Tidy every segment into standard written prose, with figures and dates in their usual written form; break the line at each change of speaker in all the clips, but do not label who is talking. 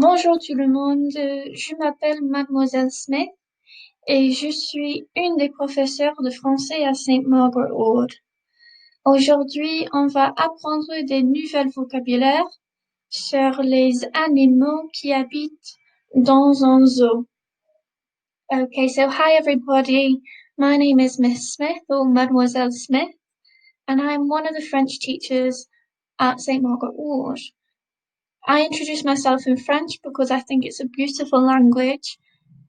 Bonjour tout le monde, je m'appelle Mademoiselle Smith et je suis une des professeurs de français à Saint Margaret Ward. Aujourd'hui, on va apprendre des nouvelles vocabulaires sur les animaux qui habitent dans un zoo. Okay, so hi everybody, my name is Miss Smith or Mademoiselle Smith and I'm one of the French teachers at Saint Margaret Ward. I introduce myself in French because I think it's a beautiful language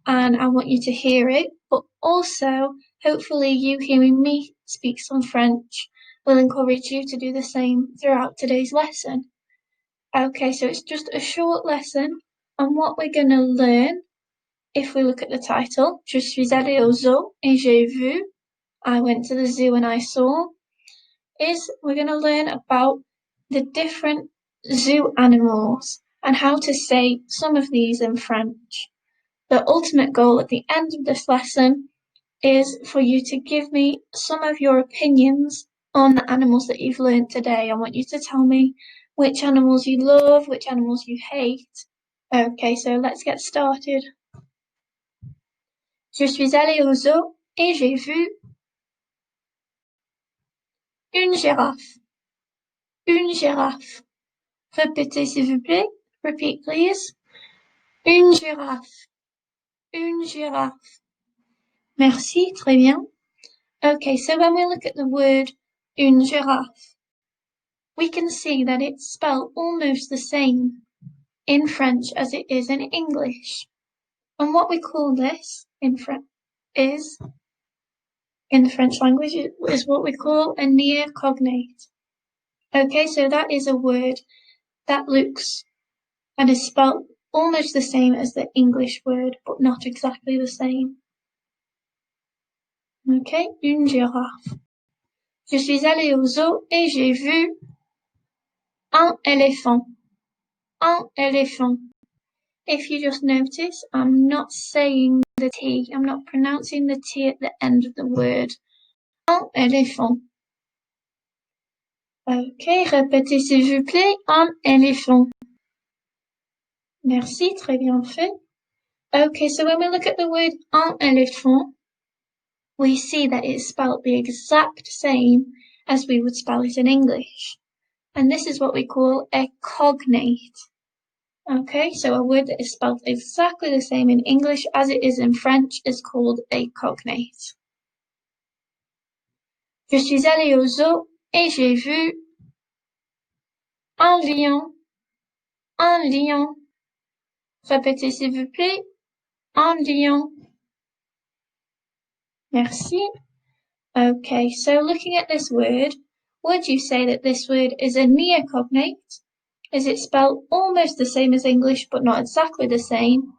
and I want you to hear it, but also hopefully you hearing me speak some French will encourage you to do the same throughout today's lesson. Okay, so it's just a short lesson on what we're going to learn. If we look at the title, Je suis allée au zoo et j'ai vu, I went to the zoo and I saw, is we're going to learn about the different zoo animals and how to say some of these in French. The ultimate goal at the end of this lesson is for you to give me some of your opinions on the animals that you've learned today. I want you to tell me which animals you love, which animals you hate. Okay, so let's get started. Je suis allée au zoo et j'ai vu une girafe. Une girafe. Répétez s'il vous plaît. Repeat please. Une girafe. Une girafe. Merci, très bien. Okay, so when we look at the word une girafe, we can see that it's spelled almost the same in French as it is in English. And what we call this in the French language, is what we call a near cognate. Okay, so that is a word that looks and is spelled almost the same as the English word, but not exactly the same. Okay, une girafe. Je suis allée au zoo et j'ai vu un éléphant. Un éléphant. If you just notice, I'm not saying the T. I'm not pronouncing the T at the end of the word. Un éléphant. Okay, répétez s'il vous plaît. Un éléphant. Merci, très bien fait. Okay, so when we look at the word un éléphant, we see that it's spelled the exact same as we would spell it in English. And this is what we call a cognate. Okay, so a word that is spelled exactly the same in English as it is in French is called a cognate. Je suis allée au zoo et j'ai vu un lion. Un lion. Répétez s'il vous plaît. Un lion. Merci. Okay, so looking at this word, would you say that this word is a near cognate? Is it spelled almost the same as English but not exactly the same?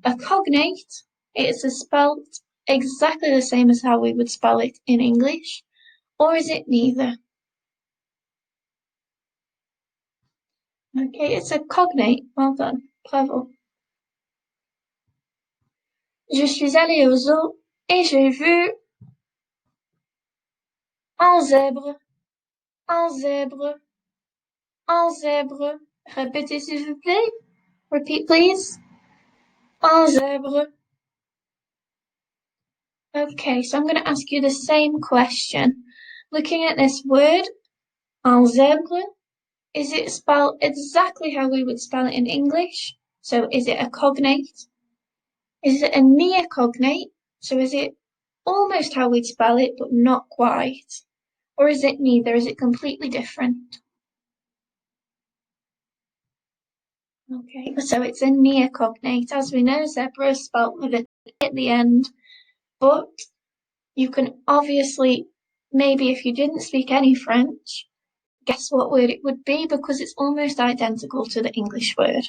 A cognate, it's spelled exactly the same as how we would spell it in English, or is it neither? Okay, it's a cognate. Well done. Bravo. Je suis allée au zoo et j'ai vu un zèbre. Un zèbre. Un zèbre. Répétez s'il vous plaît. Repeat please. Un zèbre. Okay, so I'm going to ask you the same question. Looking at this word, un zèbre, is it spelled exactly how we would spell it in English? So is it a cognate? Is it a near cognate? So is it almost how we'd spell it, but not quite? Or is it neither? Is it completely different? Okay, so it's a near cognate. As we know, zebra is spelled with a T at the end, but you can obviously, maybe if you didn't speak any French, guess what word it would be because it's almost identical to the English word.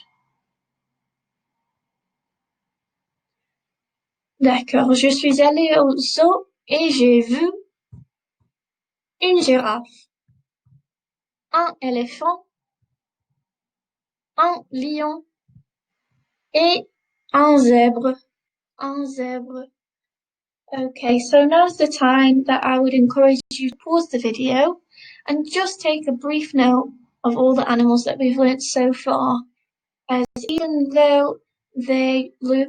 D'accord, je suis allée au zoo et j'ai vu une girafe, un éléphant, un lion et un zèbre. Un zèbre. Okay, so now's the time that I would encourage you to pause the video and just take a brief note of all the animals that we've learnt so far. as even though they look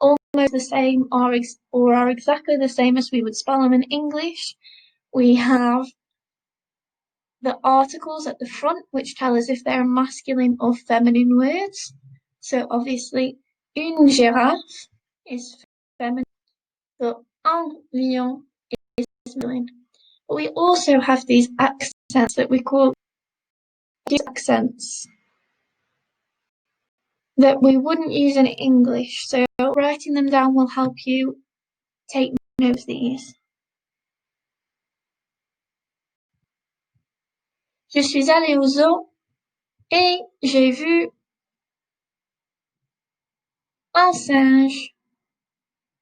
almost the same or are exactly the same as we would spell them in English, we have the articles at the front which tell us if they're masculine or feminine words. So obviously, une girafe is feminine, so un lion is masculine. But we also have these accents that we call accents that we wouldn't use in English. So writing them down will help you take note of these. Je suis allée au zoo et j'ai vu un singe,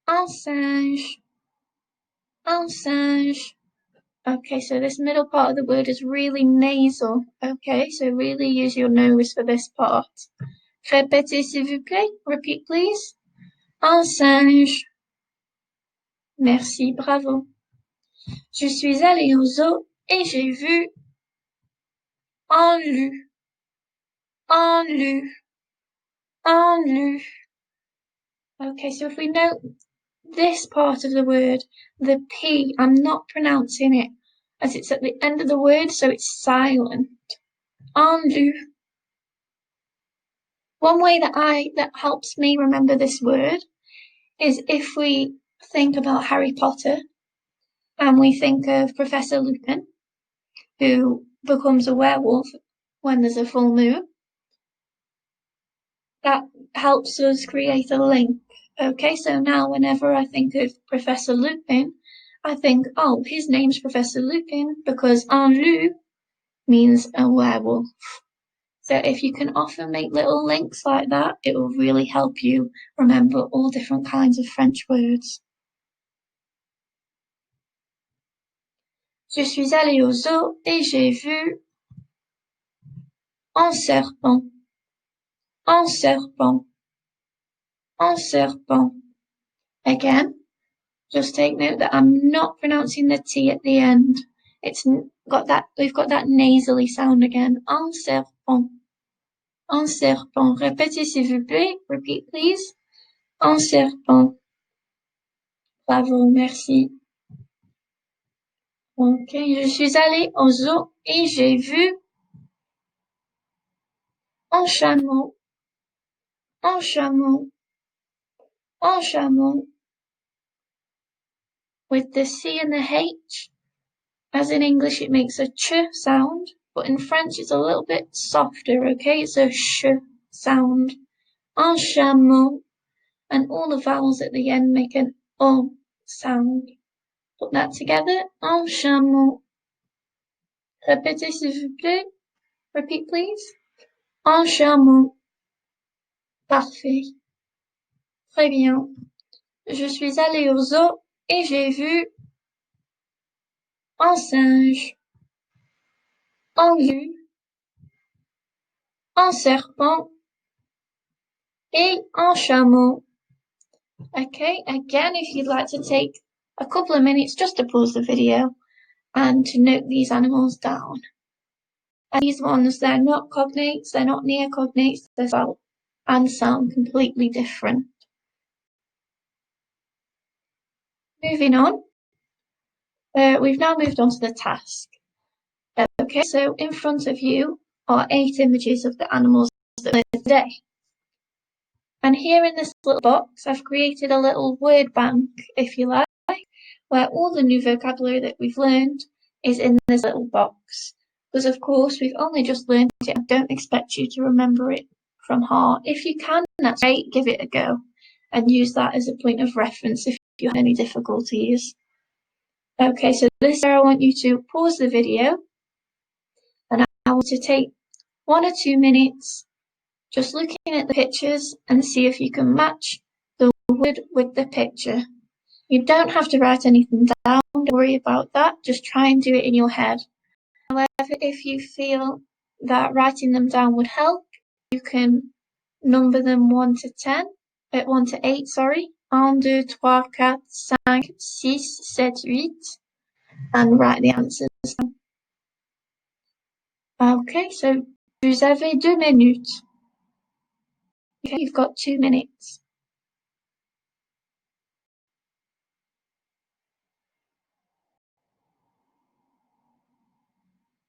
un singe, un singe. Okay, so this middle part of the word is really nasal. Okay, so really use your nose for this part. Répétez s'il vous plaît. Repeat please. Un singe. Merci, bravo. Je suis allée au zoo et j'ai vu un loup, un loup, un loup. Okay, so if we note this part of the word, the P, I'm not pronouncing it as it's at the end of the word, so it's silent. Un loup. One way that helps me remember this word is if we think about Harry Potter and we think of Professor Lupin, who becomes a werewolf when there's a full moon. That helps us create a link. Okay, so now whenever I think of Professor Lupin, I think, oh, his name's Professor Lupin because un loup means a werewolf. So if you can often make little links like that, it will really help you remember all different kinds of French words. Je suis allée au zoo et j'ai vu un serpent, un serpent, un serpent. Again, just take note that I'm not pronouncing the T at the end. We've got that nasally sound again. Un serpent. Un serpent. Répétez s'il vous plaît. Repeat please. Un serpent. Bravo, merci. Ok, je suis allée au zoo et j'ai vu un chameau. Un chameau. Un chameau. With the C and the H. As in English, it makes a ch sound, but in French, it's a little bit softer, okay? It's a sh sound. Un chameau. And all the vowels at the end make an O sound. Put that together. Un chameau. Répétez s'il vous plaît. Repeat, please. Un chameau. Parfait. Très bien. Je suis allée au zoo et j'ai vu un singe, un loup, un serpent et un chameau. Okay, again, if you'd like to take a couple of minutes just to pause the video and to note these animals down. And these ones, they're not cognates, they're not near cognates, they spell and sound completely different. Moving on, we've now moved on to the task. Okay, so in front of you are 8 images of the animals that we learned today. And here in this little box, I've created a little word bank, if you like, where all the new vocabulary that we've learned is in this little box. Because of course, we've only just learned it. I don't expect you to remember it from heart. If you can, that's great, give it a go. And use that as a point of reference if you have any difficulties. Okay, so this is where I want you to pause the video. And I want to take 1 or 2 minutes just looking at the pictures and see if you can match the word with the picture. You don't have to write anything down, don't worry about that, just try and do it in your head. However, if you feel that writing them down would help, you can number them 1 to 8, sorry. 1, 2, 3, 4, 5, 6, 7, 8, and write the answers down. Okay, so vous avez 2 minutes. Okay, you've got 2 minutes.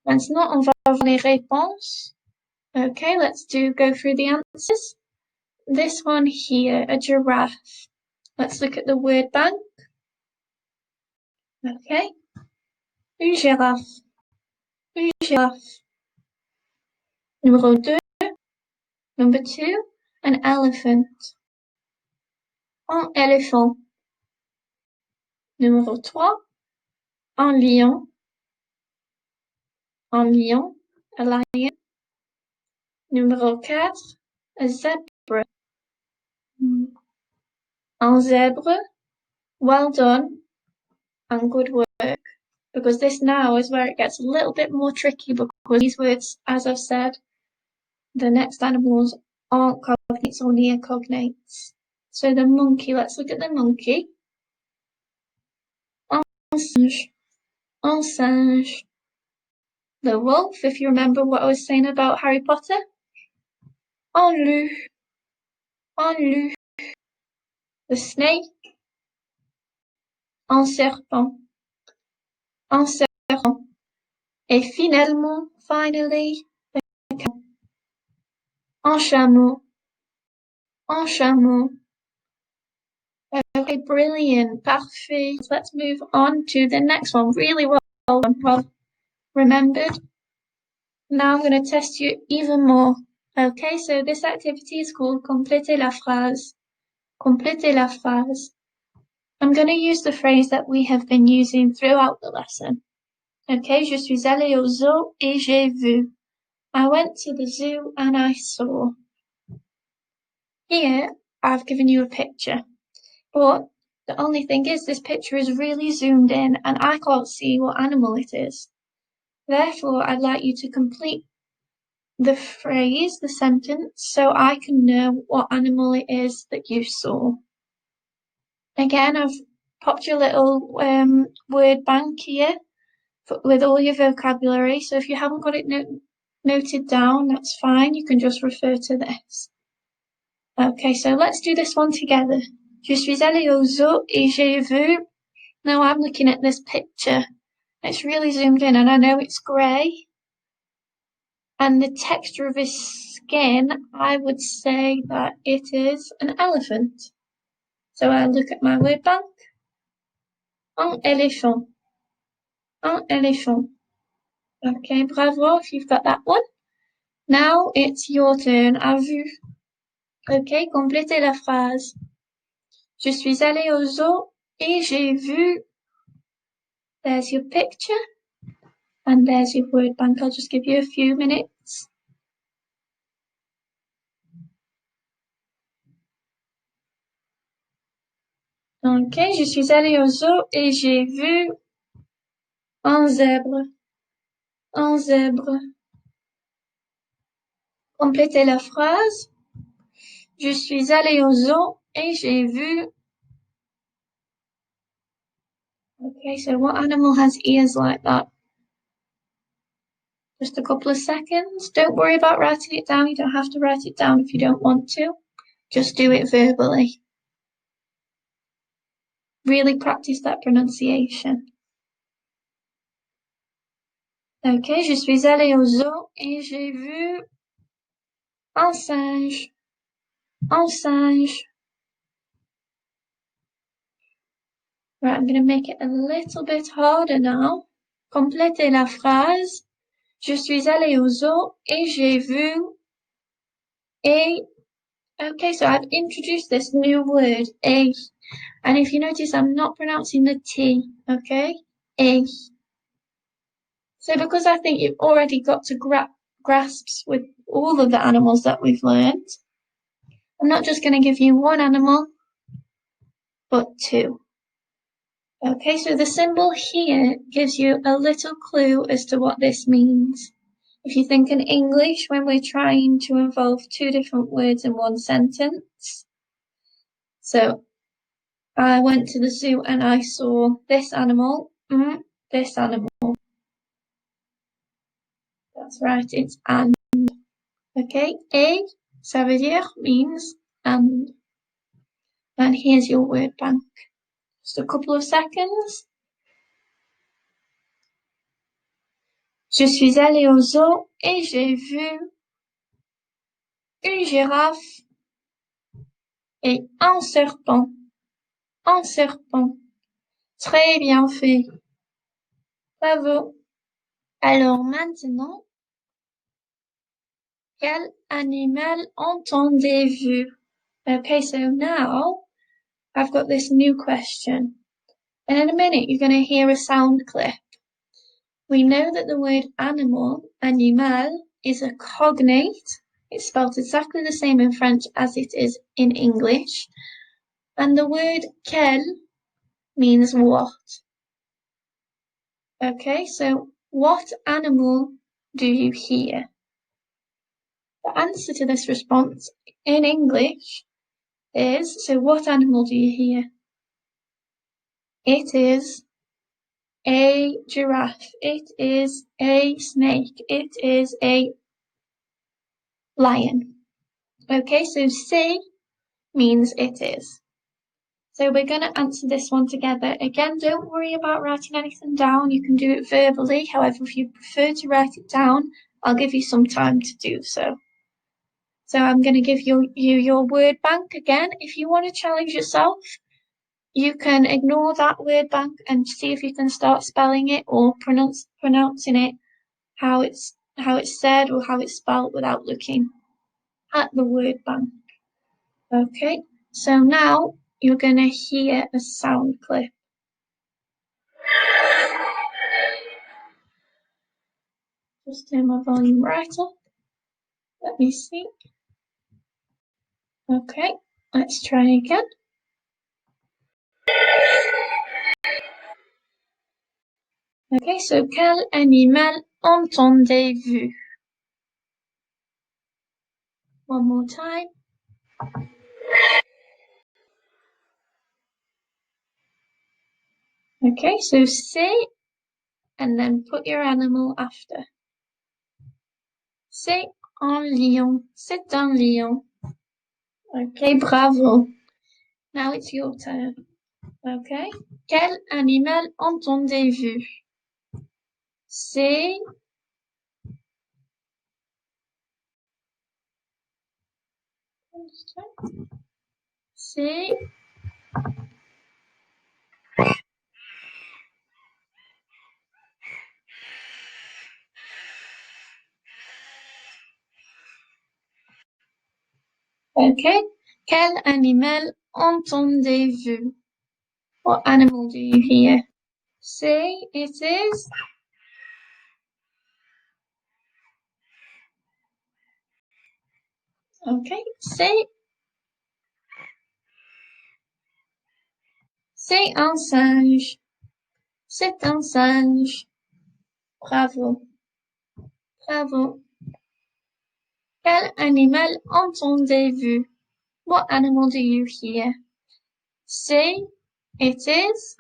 Maintenant, on va voir les réponses. Okay, let's go through the answers. This one here, a giraffe. Let's look at the word bank. Okay. Une girafe. Une girafe. Numéro 2. Number 2, an elephant. Un éléphant. Numéro 3, un lion. Un lion, a lion. Numéro 4, a zebra. Un zèbre. Well done and good work. Because this now is where it gets a little bit more tricky, because these words, as I've said, the next animals aren't cognates or near cognates. So the monkey, let's look at the monkey. Un singe. Un singe. The wolf, if you remember what I was saying about Harry Potter. Un loup. Un loup. The snake. Un serpent. Un serpent. Et finalement, finally, the camel. Un chameau. Un chameau. Okay, brilliant. Parfait. Let's move on to the next one. Really well remembered. Now I'm going to test you even more. Okay, so this activity is called compléter la phrase. Compléter la phrase. I'm going to use the phrase that we have been using throughout the lesson. Okay, je suis allée au zoo et j'ai vu. I went to the zoo and I saw. Here, I've given you a picture. But the only thing is this picture is really zoomed in and I can't see what animal it is. Therefore, I'd like you to complete the phrase, the sentence, so I can know what animal it is that you saw. Again, I've popped your little word bank here with all your vocabulary. So if you haven't got it noted down, that's fine. You can just refer to this. Okay, so let's do this one together. Je suis allée au zoo et j'ai vu. Now I'm looking at this picture. It's really zoomed in and I know it's grey. And the texture of his skin, I would say that it is an elephant. So I'll look at my word bank. Un éléphant. Un éléphant. Okay, bravo if you've got that one. Now it's your turn. À vu. Okay, complétez la phrase. Je suis allée au zoo et j'ai vu. There's your picture. And there's your word bank. I'll just give you a few minutes. Ok, je suis allée au zoo et j'ai vu un zèbre. Un zèbre. Complétez la phrase. Je suis allée au zoo et j'ai vu. Okay, so what animal has ears like that? Just a couple of seconds. Don't worry about writing it down. You don't have to write it down if you don't want to. Just do it verbally. Really practice that pronunciation. Ok, je suis allée au zoo et j'ai vu un singe. Un singe. Right, I'm going to make it a little bit harder now. Complétez la phrase. Je suis allée au zoo et j'ai vu a. Okay, so I've introduced this new word, a. And if you notice, I'm not pronouncing the T, okay? A. So because I think you've already got to grasps with all of the animals that we've learned, I'm not just going to give you one animal, but two. Okay, so the symbol here gives you a little clue as to what this means. If you think in English, when we're trying to involve two different words in one sentence. So, I went to the zoo and I saw this animal, this animal. That's right, it's and. Okay, a, Ça veut dire means and here's your word bank. Just a couple of seconds. Je suis allée au zoo et j'ai vu une girafe et un serpent. Un serpent. Très bien fait. Bravo. Alors maintenant, quel animal entendez-vous? Okay, so now I've got this new question. And in a minute, you're going to hear a sound clip. We know that the word animal, animal, is a cognate. It's spelled exactly the same in French as it is in English. And the word quel means what. Okay, so what animal do you hear? The answer to this response in English is, so what animal do you hear? It is a giraffe. It is a snake. It is a lion. Okay, so c'est means it is. So we're going to answer this one together. Again, don't worry about writing anything down. You can do it verbally. However, if you prefer to write it down, I'll give you some time to do so. So I'm going to give you your word bank again. If you want to challenge yourself, you can ignore that word bank and see if you can start spelling it or pronouncing it how it's said or how it's spelled without looking at the word bank. Okay, so now you're going to hear a sound clip. Just turn my volume right up. Let me see. Okay, let's try again. Okay, so quel animal entendez-vous? One more time. Okay, so say and then put your animal after. C'est un lion. C'est un lion. Okay, bravo. Now it's your turn. Okay. Quel animal entendez-vous? C'est okay. Quel animal entendez-vous? What animal do you hear? Say it is. Okay. Say. C'est un singe. C'est un singe. Bravo. Bravo. Quel animal entendez-vous? What animal do you hear? Say it is.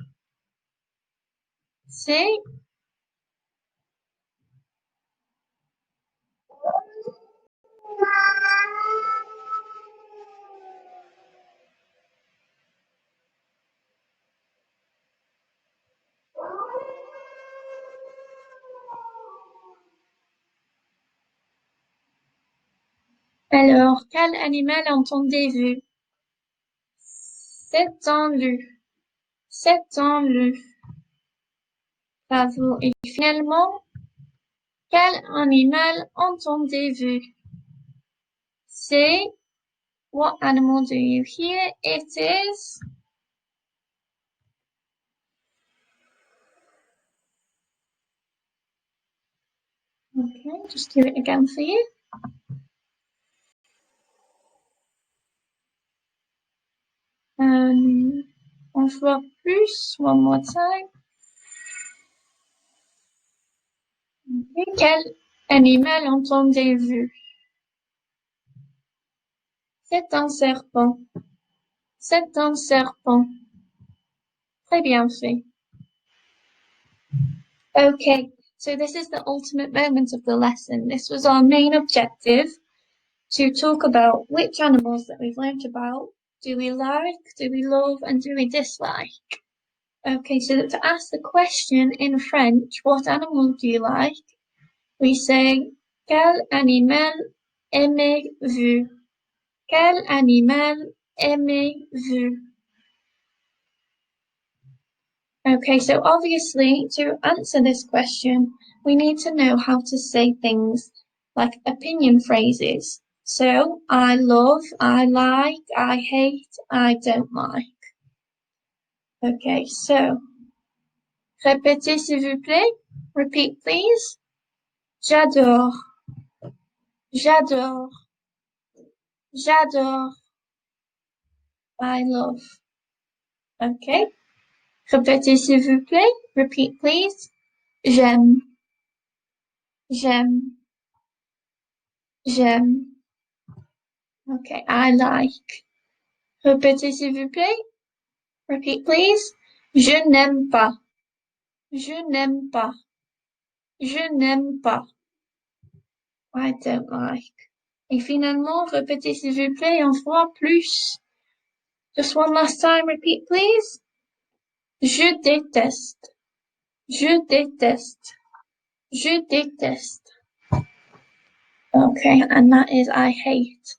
Say. Alors, quel animal entendez-vous? C'est un loup. C'est un loup. Bravo. Et finalement, quel animal entendez-vous? C'est. What animal do you hear? It is. Okay, just do it again for you. On voit plus. One more time. Okay. Quel animal entendez-vous? C'est un serpent. C'est un serpent. Très bien fait. Okay, so this is the ultimate moment of the lesson. This was our main objective. to talk about which animals that we've learnt about do we like, do we love, and do we dislike. Okay, so to ask the question in French, what animal do you like? We say, quel animal aimez-vous? Quel animal aimez-vous? Okay, so obviously to answer this question, we need to know how to say things like opinion phrases. So, I love, I like, I hate, I don't like. Okay, so, répétez s'il vous plaît. Repeat, please. J'adore. J'adore. J'adore. I love. Okay. Répétez s'il vous plaît. Repeat, please. J'aime. J'aime. J'aime. Okay, I like. Répétez s'il vous plaît. Repeat, please. Je n'aime pas. Je n'aime pas. Je n'aime pas. I don't like. Et finalement, répétez s'il vous plaît une fois plus. Just one last time, repeat please. Je déteste. Je déteste. Je déteste. Okay, and that is I hate.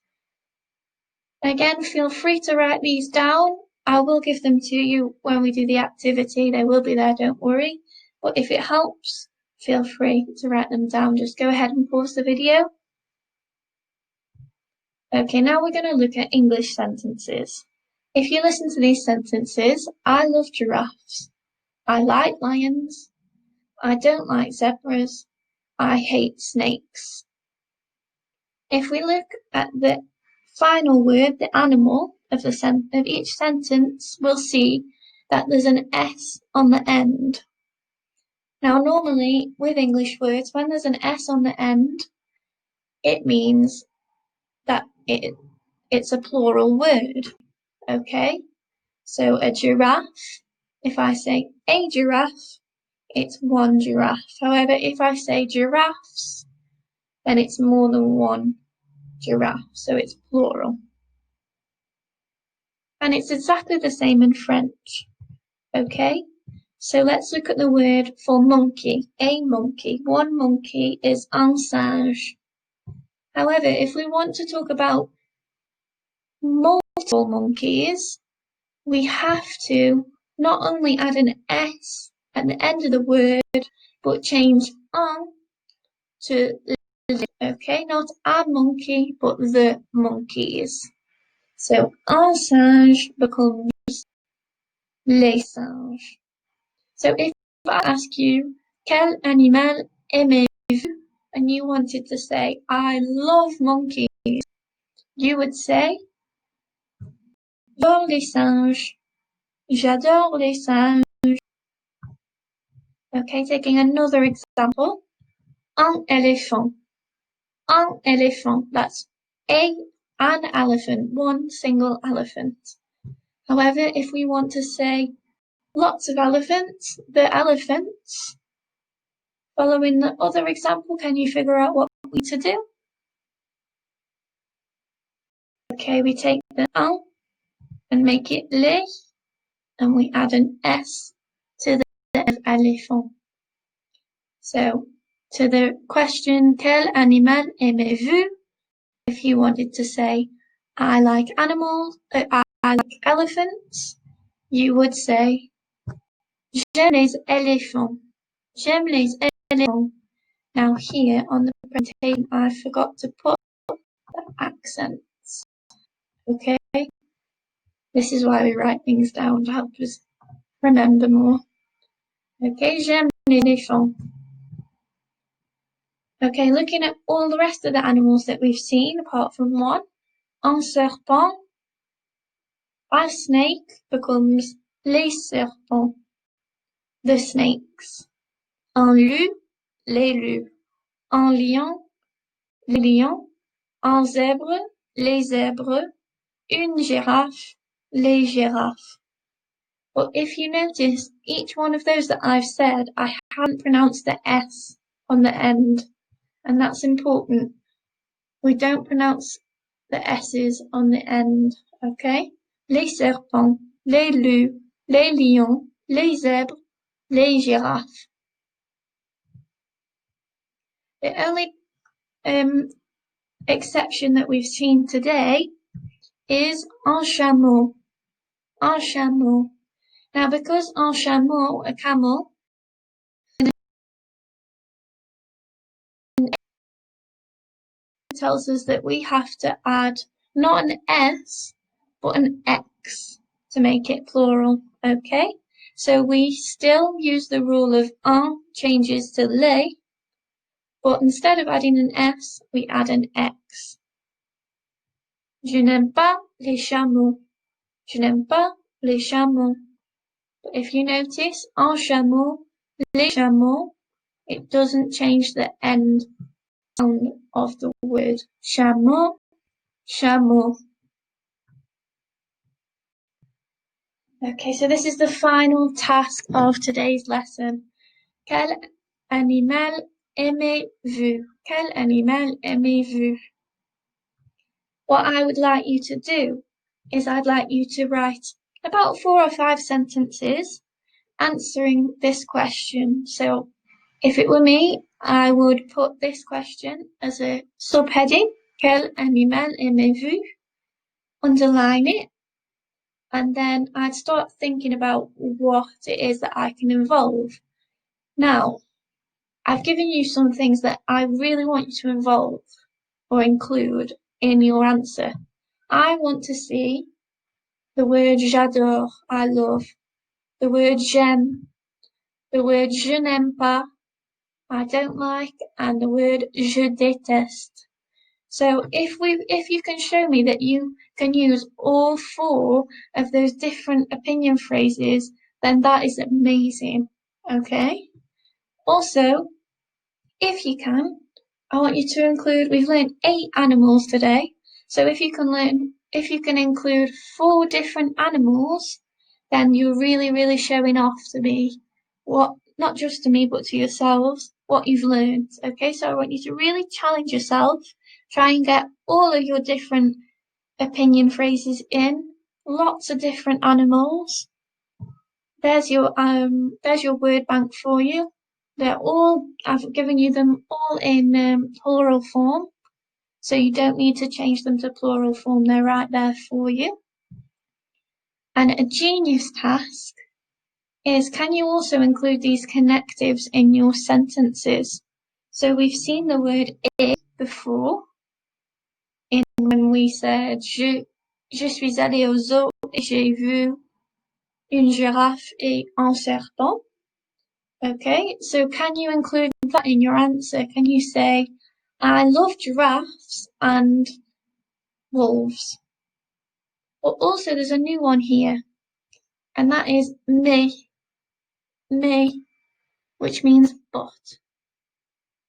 Again, feel free to write these down. I will give them to you when we do the activity. They will be there, don't worry. But if it helps, feel free to write them down. Just go ahead and pause the video. Okay, now we're going to look at English sentences. If you listen to these sentences, I love giraffes. I like lions. I don't like zebras. I hate snakes. If we look at the final word, the animal of each sentence, we'll see that there's an S on the end. Now, normally with English words, when there's an S on the end, it means that it's a plural word. Okay? So a giraffe, if I say a giraffe, it's one giraffe. However, if I say giraffes, then it's more than one giraffe, so it's plural. And it's exactly the same in French. Okay? So let's look at the word for monkey. A monkey. One monkey is un singe. However, if we want to talk about multiple monkeys, we have to not only add an S at the end of the word, but change un to le. Okay, not a monkey, but the monkeys. So un singe becomes les singes. So if I ask you, quel animal aimez-vous? And you wanted to say, I love monkeys, you would say, j'adore les singes. J'adore les singes. Okay, taking another example. Un éléphant. Un éléphant. That's an elephant, one single elephant. However, if we want to say lots of elephants, the elephants. Following the other example, can you figure out what we need to do? Okay, we take the un and make it les, and we add an S to the end of éléphant. So, to the question, quel animal aimez-vous? If you wanted to say, I like animals, I like elephants, you would say, j'aime les éléphants. J'aime les éléphants. Now here on the presentation, I forgot to put the accents. Okay? This is why we write things down to help us remember more. Okay, j'aime les éléphants. Okay, looking at all the rest of the animals that we've seen, apart from one, un serpent, a snake becomes les serpents, the snakes. Un loup, les loups. Un lion, les lions. Un zèbre, les zèbres. Une girafe, les girafes. But if you notice, each one of those that I've said, I haven't pronounced the S on the end, and that's important. We don't pronounce the S's on the end, okay? Les serpents, les loups, les lions, les zèbres, les girafes. The only exception that we've seen today is un chameau. Un chameau. Now, because un chameau, a camel, tells us that we have to add not an S, but an X to make it plural, okay? So we still use the rule of un changes to les, but instead of adding an S, we add an X. Je n'aime pas les chameaux. Je n'aime pas les chameaux. But if you notice, un chameau, les chameaux, it doesn't change the end sound of the word. Chameau, chameau. Okay, so this is the final task of today's lesson. Quel animal aimez-vous? Quel animal aimez-vous? What I would like you to do is I'd like you to write about 4 or 5 sentences answering this question. So if it were me, I would put this question as a subheading, Quel animal aimez-vous? Underline it, and then I'd start thinking about what it is that I can involve. Now, I've given you some things that I really want you to involve or include in your answer. I want to see the word j'adore, I love, the word j'aime, the word je n'aime pas, I don't like, and the word je déteste. So if you can show me that you can use all 4 of those different opinion phrases, then that is amazing, okay? Also, if you can, I want you to include, we've learned 8 animals today, so if you can include 4 different animals, then you're really, really showing off to me what, not just to me, but to yourselves, what you've learned, okay? So I want you to really challenge yourself, try and get all of your different opinion phrases in, lots of different animals. There's your word bank for you. I've given you them all in plural form, so you don't need to change them to plural form. They're right there for you. And a genius task is, can you also include these connectives in your sentences? So we've seen the word et before, when we said je suis allé au zoo et j'ai vu une girafe et un serpent. Okay, so can you include that in your answer? Can you say, I love giraffes and wolves? But also there's a new one here, and that is mais, which means but.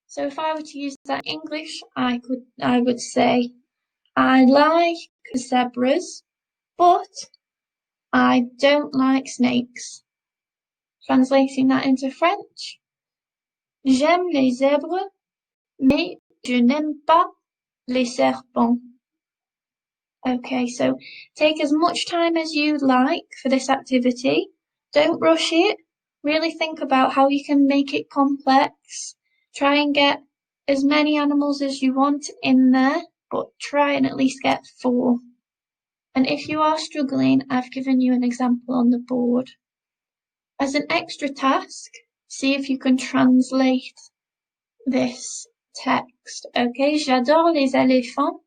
So if I were to use that in English, I would say, I like zebras, but I don't like snakes. Translating that into French, j'aime les zèbres, mais je n'aime pas les serpents. Okay, so take as much time as you'd like for this activity. Don't rush it. Really think about how you can make it complex. Try and get as many animals as you want in there, but try and at least get 4. And if you are struggling, I've given you an example on the board. As an extra task, see if you can translate this text. Okay, j'adore les éléphants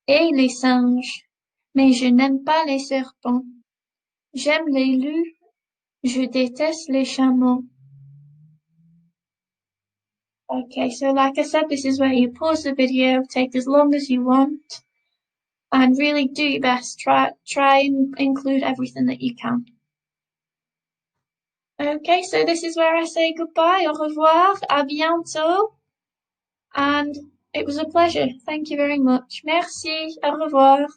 et les singes, mais je n'aime pas les serpents. J'aime les loups, je déteste les chameaux. Okay, so like I said, this is where you pause the video, take as long as you want, and really do your best. Try and include everything that you can. Okay, so this is where I say goodbye, au revoir, à bientôt, and it was a pleasure. Thank you very much. Merci, au revoir.